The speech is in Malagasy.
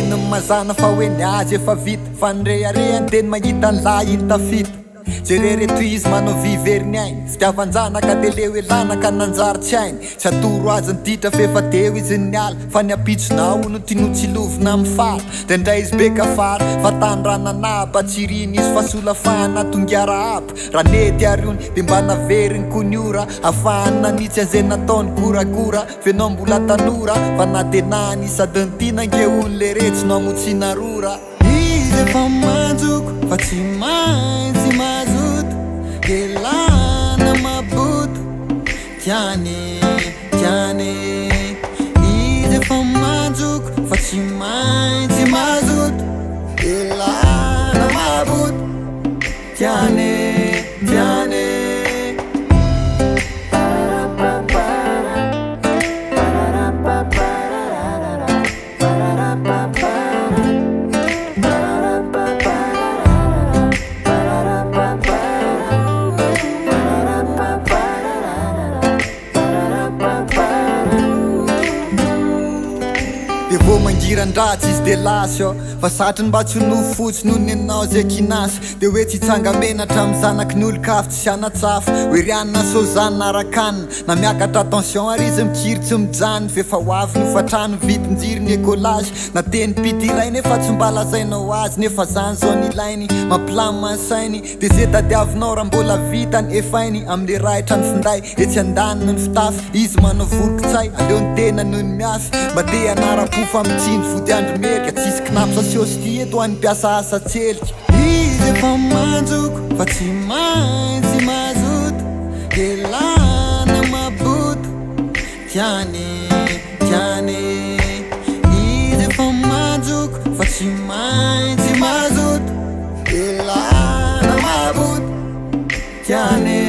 ino mazana fa hoe ny azy efa vita fa nyreharehany teny mahita ny lahy iny tafita jerereto izy manao viveriny ainy fitiavan-janaka de le hoe lanaka nanjary tsy ainy tsy atoro azy ny ditra fefa deo izy ny ala fa ny apitsona ono tinotsilovina amy fara de ndray izy be ka fara fa tany rananaba tsiriny izy fa solafahana tongiara aby raha nety ariony de mba naveriny ko ny ora ahafahany nanitsy an'izay nataony goragora fenao mbola tanora fa na denany sady ny tinangeony le retsy no amotsina rora izy efa manjoko fa tsy maintsy mazoto de lana maboto tiany izy efa manjoko fa tsy maintsy mazoto de lana maboto tiany de vô mangiran-dratsy izy de lasy ao fa satriny mba tsy nofo fotsy noho ny anao zay kinasy de hoe tsy hitsangamenatra amy zanaky ny olo-kafy tsy hanatsafo hoe rianina sozana arakanina na miakatra attention ary izy mikiry tsy mijany fefa hoavy no fatrano vitin-jiry ny écolage na teny pitiray nefa tsy mba lazainao azy nefa zany zao ny ilainy mampilamy sainy de zay tadiavinao raha mbola vitany efainy amle rahitra ny finday etsy andaniny ny fitafy izy manao volikitsay aleo ny tena noho ny miafy mba te anara-po fa mitsiny vody andro merika tsisy knapy sasiosity eto any mpiasa asa tselika izy efa manjoko fa tsy maintsy mazoto de lana maboto tiany izy efa manjoko fa tsy maintsy mazoto de lana maboto tiany